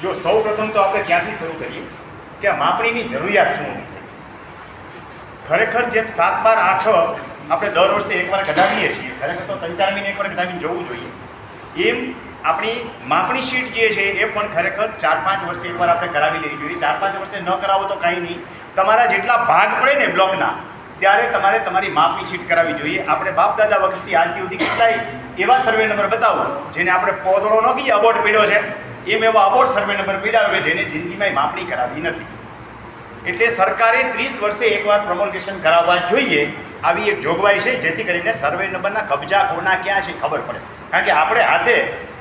જો સૌ પ્રથમ તો આપણે ક્યાંથી શરૂ કરીએ કે માપણીની જરૂરિયાત શું હોવી જોઈએ. ખરેખર જેમ 7, 12, 8 આપણે દર વર્ષે એકવાર કઢાવીએ છીએ, ખરેખર તો 3-4 મહિને એકવાર કઢાવીને જવું જોઈએ. એમ આપણી માપણી શીટ જે છે એ પણ ખરેખર 4-5 વર્ષે એકવાર આપણે કરાવી લેવી જોઈએ. 4-5 વર્ષે ન કરાવો તો કાંઈ નહીં, તમારા જેટલા ભાગ પડે ને બ્લોકના ત્યારે તમારે તમારી માપણી શીટ કરાવવી જોઈએ. આપણે બાપ દાદા વખતથી આજથી સુધી કેટલાય એવા સર્વે નંબર બતાવો જેને આપણે પોતળો ન કહીએ અબોર્ડ પીડ્યો છે, એમ એવા અબોર્ડ સર્વે નંબર પીડાવે કે જેને જિંદગીમાં માપણી કરાવી નથી. એટલે સરકારે 30 વર્ષે એકવાર પ્રમોલ્ગેશન કરાવવા જોઈએ આવી એક જોગવાઈ છે, જેથી કરીને સર્વે નંબરના કબજા કોના ક્યાં છે ખબર પડે. કારણ કે આપણે હાથે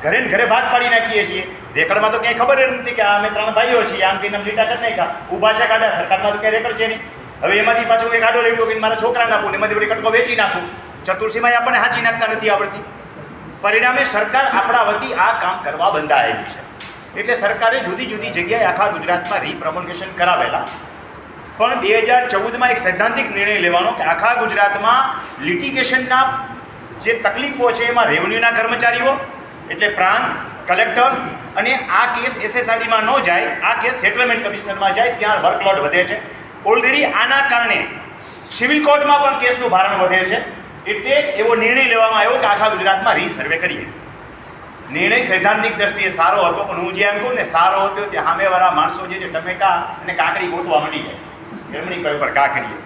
ઘરે ને ઘરે ભાગ પાડી નાખીએ છીએ, રેકર્ડમાં તો ક્યાંય ખબર જ નથી કે અમે 3 ભાઈઓ છીએ, આમ કે લીટા કરી નાખ્યા, ઊભા છે કાઢ્યા, સરકારમાં તો ક્યાંય રેકર્ડ છે નહીં. હવે એમાંથી પાછું એક આડો રેટો કે મારા છોકરાને આપું, એમાંથી વળી કટકો વેચી નાખું, ચતુર્સીમાં આપણને હાંચી નાખતા નથી આવડતી. પરિણામે સરકાર આપણા વતી આ કામ કરવા બંધાયેલી છે. એટલે સરકારે જુદી જુદી જગ્યાએ આખા ગુજરાતમાં રીપ્રમોલ્ગેશન કરાવેલા, પણ 2014માં એક સૈદ્ધાંતિક નિર્ણય લેવાનો કે આખા ગુજરાતમાં લિટિગેશનના જે તકલીફો છે એમાં રેવન્યુના કર્મચારીઓ એટલે પ્રાંત કલેક્ટર્સ અને આ કેસ SSRDમાં ન જાય, આ કેસ સેટલમેન્ટ કમિશનરમાં જાય, ત્યાં વર્કલોડ વધે છે. ઓલરેડી આના કારણે સિવિલ કોર્ટમાં પણ કેસનું ભારણ વધે છે. એટલે એવો નિર્ણય લેવામાં આવ્યો કે આખા ગુજરાતમાં રીસર્વે કરીએ. નિર્ણય સૈદ્ધાંતિક દ્રષ્ટિએ સારો હતો, પણ હું જે એમ કહું ને સારો હતો તે સામેવાળા માણસો જે ટમેટા અને કાકડી ગોતવા માંડી જાય ગરમણી પર કાકડીએ.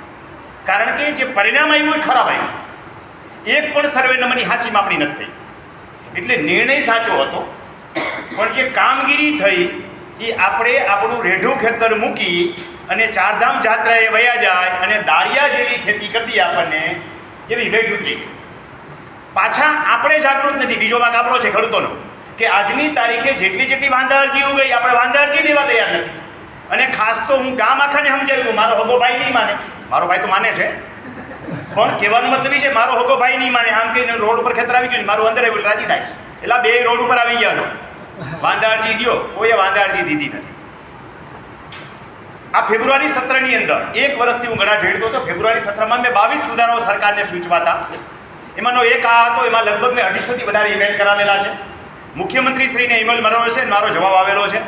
કારણ કે જે પરિણામ આવ્યું એ ખરાબ આવ્યું, એક પણ સર્વે નંબરની સાચી માપણી નથી થઈ. એટલે નિર્ણય સાચો હતો, પણ જે કામગીરી થઈ એ આપણે આપણું રેઢું ખેતર મૂકી અને ચારધામ જાત્રાએ વયા જાય અને દાળિયા જેવી ખેતી કરી દઈએ આપણને એવી વેઠ ઉતરી. પાછા આપણે જાગૃત નથી. બીજો ભાગ આપણો છે ખેડૂતોનો કે આજની તારીખે જેટલી વાંધા અરજી ગઈ આપણે વાંધા અરજી દેવા તૈયાર નથી. અને ખાસ તો હું ગામ આખાને સમજાવ્યું, મારો હગો ભાઈ નહીં માને, મારો ભાઈ તો માને છે પણ કહેવાનો મતલબ એ છે મારો હગો ભાઈ નહીં માને, આમ કહીને રોડ ઉપર ખેતર આવી ગયું, મારું અંદર આવ્યું રાજી થાય છે. એટલે બે રોડ ઉપર આવી ગયા છો, વાંધા અરજી દો, કોઈએ વાંધા અરજી દીધી નથી. આ ફેબ્રુઆરી સત્રની અંદર 1 વર્ષથી હું ગળા ઝેડતો હતો. ફેબ્રુઆરી સત્રમાં મેં 22 સુધારાઓ સરકારને સૂચવા હતા. એમાંનો એક આ હતો, એમાં લગભગ મેં 250થી વધારે ઈમેલ કરાવેલા છે. મુખ્યમંત્રીશ્રીને ઈમેલ મળ્યો છે, મારો જવાબ આવેલો છે.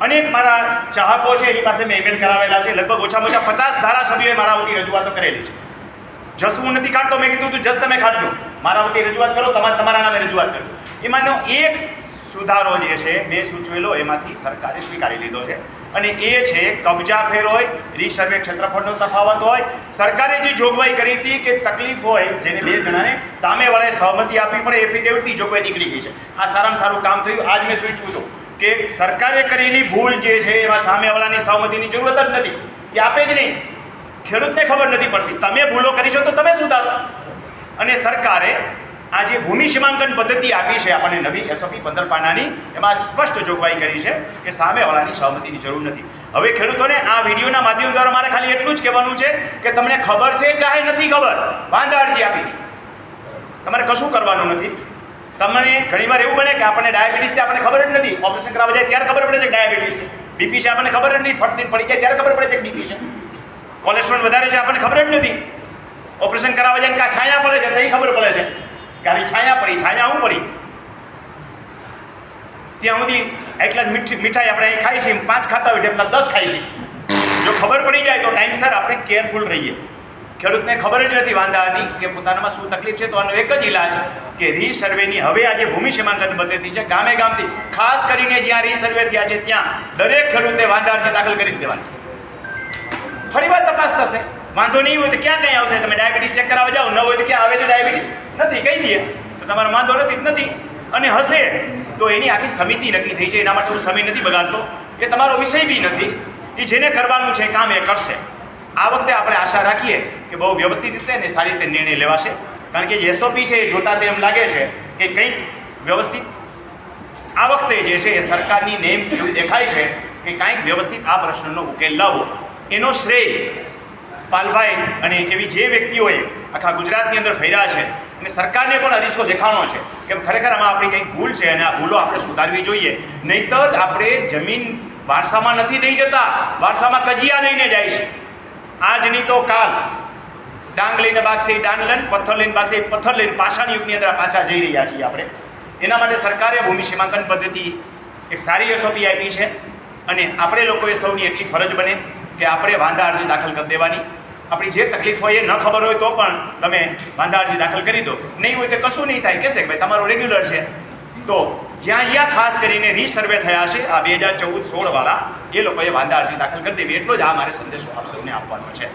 અનેક મારા ચાહકો છે એની પાસે મેં ઈમેલ કરાવેલા છે. લગભગ ઓછામાં ઓછા 50 ધારાસભ્યોએ મારા વતી રજૂઆતો કરેલી છે. જસ હું નથી કાઢતો, મેં કીધું તું જસ તમે કાઢજો, મારા વતી રજૂઆત કરો, તમારા નામે રજૂઆત કરો. એમાંનો એક સુધારો જે છે મેં સૂચવેલો એમાંથી સરકારે સ્વીકારી લીધો છે, અને એ છે કબજા ફેર હોય, રીસર્વે ક્ષેત્રફળનો તફાવત હોય. સરકારે જે જોગવાઈ કરી હતી કે તકલીફ હોય જેને 2 જણાને સામેવાળાએ સહમતિ આપવી પડે, એફિડેવિટની જોગવાઈ નીકળી ગઈ છે. આ સારામાં સારું કામ થયું. આજ મેં સૂચવ્યું હતું કે સરકારે કરેલી ભૂલ જે છે એમાં સામેવાળાની સહમતિની જરૂરત જ નથી, એ આપે જ નહીં. ખેડૂતને ખબર નથી પડતી, તમે ભૂલો કરી છો તો તમે સુધારો. અને સરકારે આ જે ભૂમિ સીમાંકન પદ્ધતિ આપી છે આપણને નવી SOP 15 પાનાની, એમાં સ્પષ્ટ જોગવાઈ કરી છે કે સામેવાળાની સહમતિની જરૂર નથી. હવે ખેડૂતોને આ વિડીયોના માધ્યમ દ્વારા મારે ખાલી એટલું જ કહેવાનું છે કે તમને ખબર છે ચાહે નથી ખબર, વાંધા અરજી આપી દીધી, તમારે કશું કરવાનું નથી. તમને ઘણીવાર એવું બને કે આપણને ડાયાબિટીસ છે, આપણને ખબર જ નથી, ઓપરેશન કરાવવા જાય ત્યારે ખબર પડે છે કે ડાયાબિટીસ છે. બીપી છે આપણને ખબર જ નહીં, ફટની પડી જાય ત્યારે ખબર પડે છે કે બીપી છે. કોલેસ્ટ્રોલ વધારે છે આપણને ખબર જ નથી, ઓપરેશન કરાવવા જાય કે છાયા પડે છે તો ખબર પડે છે કે આવી છાયા પડી, છાયા હું પડી. ત્યાં સુધી એટલા જ મીઠાઈ આપણે અહીં ખાઈ છીએ, 5 ખાતા હોય એટલા 10 ખાઈ છીએ. જો ખબર પડી જાય તો ટાઈમસર આપણે કેરફુલ રહીએ. ખેડૂતને ખબર જ નથી વાંધાની કે પોતાનામાં શું તકલીફ છે, તો આનો એક જ ઇલાજ કે રીસર્વેની હવે આજે ભૂમિ સીમાંકન પદ્ધતિ છે, ગામે ગામથી ખાસ કરીને જ્યાં રીસર્વે થયા છે ત્યાં દરેક ખેડૂતે વાંધા અરજી દાખલ કરી જ દેવાની. ફરી વાર તપાસ થશે, વાંધો નહીં હોય તો ક્યાં કંઈ આવશે. તમે ડાયાબિટીસ ચેક કરાવવા જાઓ, ન હોય તો ક્યાં આવે છે ડાયાબિટીસ નથી કહી દઈએ તો તમારો વાંધો નથી જ નથી. અને હશે તો એની આખી સમિતિ નક્કી થઈ છે, એના માટે હું સમય નથી બગાડતો, એ તમારો વિષય બી નથી. એ જેને કરવાનું છે કામ એ કરશે. આ વખતે આપણે આશા રાખીએ કે બહુ વ્યવસ્થિત રીતે અને સારી રીતે નિર્ણય લેવાશે. કારણ કે જે SOP છે એ જોતાં તેમ લાગે છે કે કંઈક વ્યવસ્થિત આ વખતે જે છે એ સરકારની નેમ એવું દેખાય છે કે કાંઈક વ્યવસ્થિત આ પ્રશ્નનો ઉકેલ લાવો. એનો શ્રેય પાલભાઈ અને એવી જે વ્યક્તિઓએ આખા ગુજરાતની અંદર ફર્યા છે અને સરકારને પણ અરીસો દેખાણો છે કે ખરેખર આમાં આપણી કંઈક ભૂલ છે અને આ ભૂલો આપણે સુધારવી જોઈએ. નહીંતર આપણે જમીન વારસામાં નથી દઈ જતા, વારસામાં કજિયા દઈને જાય છે. આજ નહીં તો કાલ ડાંગ લઈને બાગશે ડાંગ લઈને, પથ્થર લઈને બાગશે પથ્થર લઈને, પાષાણ યુગની અંદર પાછા જઈ રહ્યા છીએ આપણે. એના માટે સરકારે ભૂમિ સીમાંકન પદ્ધતિ એક સારી એસઓપી આપી છે અને આપણે લોકોએ સૌની એટલી ફરજ બને કે આપણે વાંધા અરજી દાખલ કરી દેવાની. આપણી જે તકલીફ હોય એ ન ખબર હોય તો પણ તમે વાંધા અરજી દાખલ કરી દો. નહીં હોય તો કશું નહીં થાય, કહેશે કે ભાઈ તમારું રેગ્યુલર છે. તો જ્યાં જ્યાં ખાસ કરીને રીસર્વે થયા છે આ 2014-16 વાળા, એ લોકોએ વાંધા અરજી દાખલ કરી દેવી. એટલો જ આ મારે સંદેશો આપ સૌને આપવાનો છે.